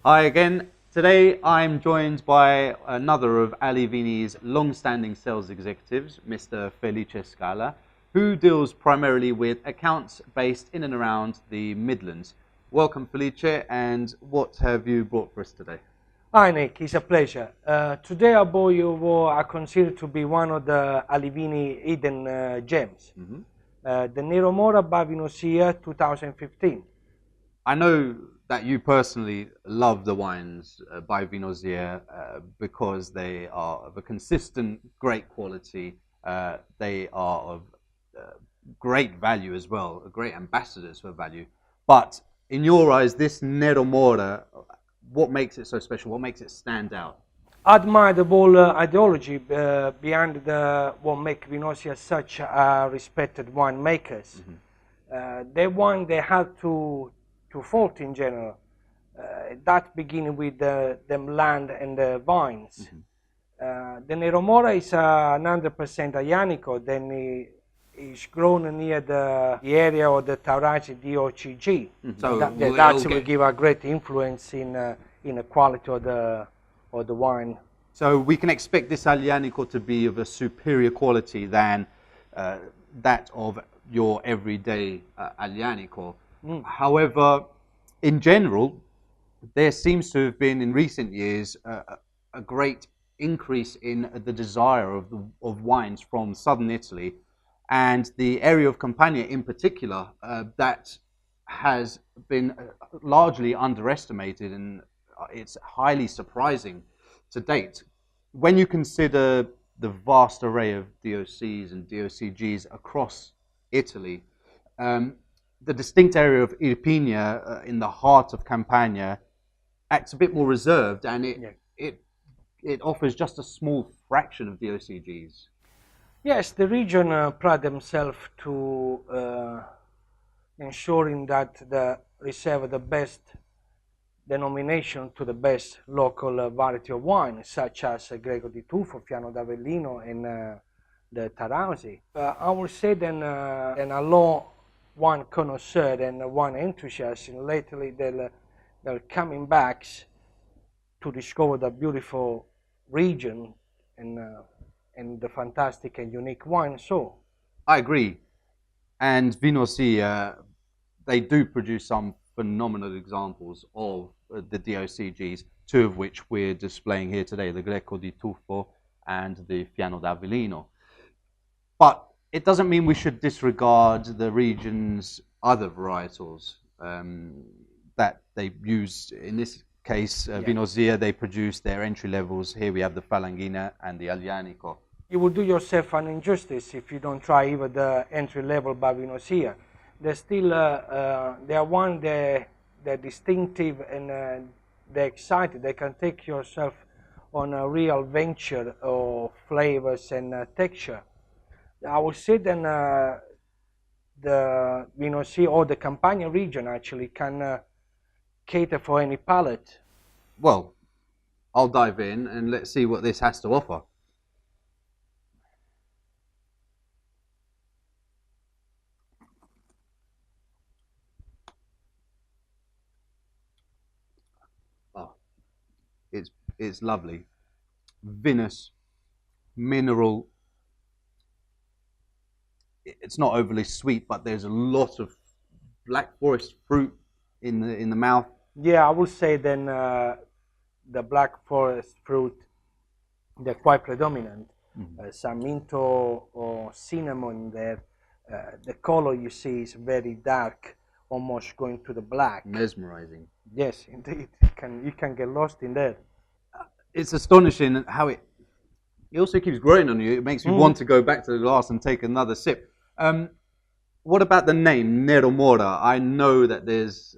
Hi again. Today I'm joined by another of Alivini's long-standing sales executives, Mr. Felice Scala, who deals primarily with accounts based in and around the Midlands. Welcome, Felice, and what have you brought for us today? Hi Nick, it's a pleasure. Today I brought you what I consider to be one of the Alivini hidden gems, the Neromora by Vinosia 2015. I know that you personally love the wines by Vinosia because they are of a consistent, great quality. They are of great value as well, great ambassadors for value. But in your eyes, this Neromora, what makes it so special? What makes it stand out? I admire the whole ideology behind what makes Vinosia such respected winemakers. They had to fault in general. That beginning with them land and the vines. The Neromora is 100% Aglianico, then it's grown near the area of the Taurasi DOCG. So that will give a great influence in the quality of the wine. So we can expect this Aglianico to be of a superior quality than that of your everyday Aglianico. However, in general, there seems to have been in recent years a great increase in the desire of wines from southern Italy, and the area of Campania in particular that has been largely underestimated, and it's highly surprising to date. When you consider the vast array of DOCs and DOCGs across Italy, the distinct area of Irpinia in the heart of Campania acts a bit more reserved, and it offers just a small fraction of DOCGs. Yes, the region pride themselves to ensuring that they reserve the best denomination to the best local variety of wine, such as Greco di Tufo, Fiano d'Avellino, and the Taurasi. I would say then, and along wine connoisseur and wine enthusiast, lately they're coming back to discover the beautiful region and the fantastic and unique wine. So I agree, and Vinosia, they do produce some phenomenal examples of the DOCGs, two of which we're displaying here today, the Greco di Tufo and the Fiano d'Avellino. But it doesn't mean we should disregard the region's other varietals that they use. In this case, Vinosia, they produce their entry levels. Here we have the Falanghina and the Aglianico. You will do yourself an injustice if you don't try even the entry level by Vinosia. They're still, they are one, they're distinctive and they're excited. They can take yourself on a real venture of flavors and texture. I would say then the Vinosia or the Campania region actually can cater for any palate. Well, I'll dive in and let's see what this has to offer. Oh, it's lovely. Vinous, mineral. It's not overly sweet, but there's a lot of black forest fruit in the mouth. Yeah, I would say then the black forest fruit, they're quite predominant. Some mint or cinnamon there. The color you see is very dark, almost going to the black. Mesmerizing. Yes, indeed. You can get lost in there. It's astonishing how it also keeps growing on you. It makes me want to go back to the glass and take another sip. What about the name, Neromora? I know that there's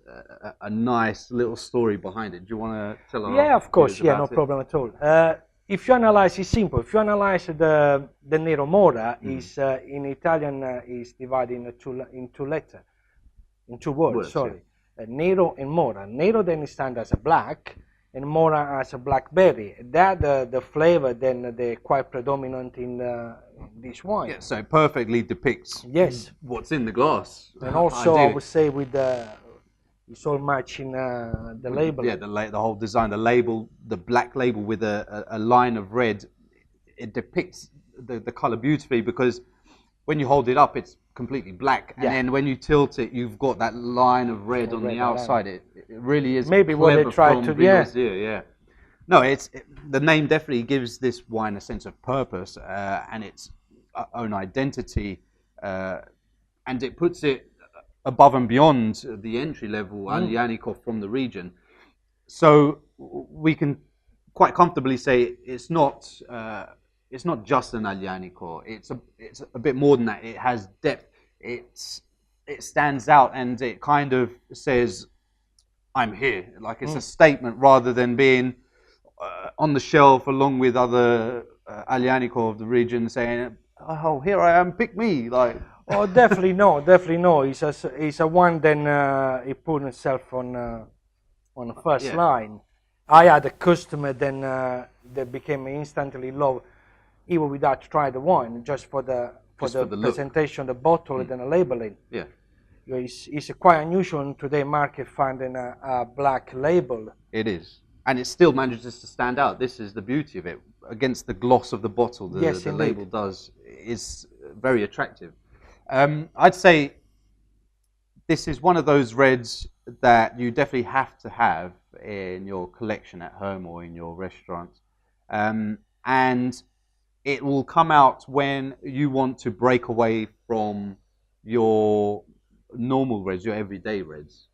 a nice little story behind it. Do you want to tell us? Yeah, of course. Yeah, no problem at all. If you analyze, it's simple. If you analyze the Neromora, is in Italian is divided in two letters, in two words. Sorry, yeah. Nero and Mora. Nero then stands as a black, and Mora as a blackberry. That the flavor then they're quite predominant in this wine. Yeah, so it perfectly depicts what's in the glass. And also I would say with the It's all matching the label. Yeah, the whole design, the label, the black label with a line of red. It depicts the color beautifully, because when you hold it up, it's completely black, and then when you tilt it, you've got that line of red on the outside. It really is maybe what they tried to do. Yeah. No, the name definitely gives this wine a sense of purpose and its own identity, and it puts it above and beyond the entry-level Aglianico from the region. So we can quite comfortably say it's not just an Aglianico. It's a bit more than that. It has depth. It stands out, and it kind of says, "I'm here." Like it's a statement rather than being on the shelf along with other Aglianico of the region saying, "Oh, here I am, pick me." Like. Oh, definitely no. It's a one. Then he put himself on the first line. I had a customer then that became instantly love, even without trying the wine, just for the presentation, the bottle, and then the labeling. Yeah, it's quite unusual in today's market finding a black label. It is, and it still manages to stand out. This is the beauty of it. Against the gloss of the bottle, the label is very attractive. I'd say this is one of those reds that you definitely have to have in your collection at home or in your restaurant. And it will come out when you want to break away from your normal reds, your everyday reds.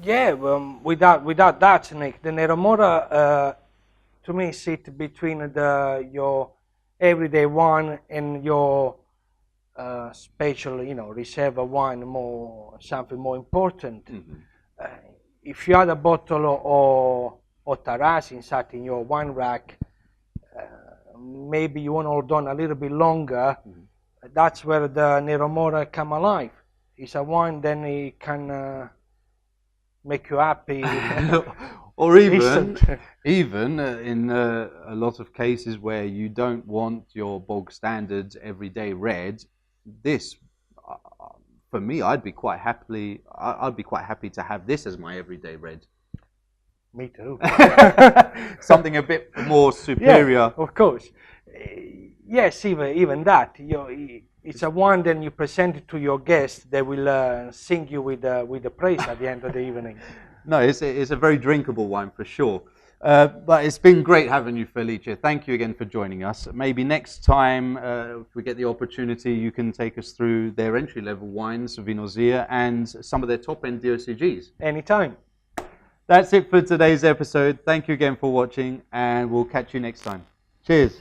Yeah, without that, Nick, the Neromora to me sit between your everyday wine and your special, reserve wine, something more important. If you had a bottle of Taurasi inside in your wine rack, maybe you want to hold on a little bit longer. That's where the Neromora come alive. It's a wine, then it can make you happy. Or even in a lot of cases where you don't want your bog standard everyday red, this, for me, I'd be quite happy to have this as my everyday red. Me too. Something a bit more superior. Yeah, of course. Yes, even that. It's a wine then you present it to your guests. They will sing you with the praise at the end of the evening. No, it's a very drinkable wine for sure. But it's been great having you, Felice. Thank you again for joining us. Maybe next time, if we get the opportunity, you can take us through their entry-level wines, Vinosia, and some of their top-end DOCGs. Anytime. That's it for today's episode. Thank you again for watching, and we'll catch you next time. Cheers.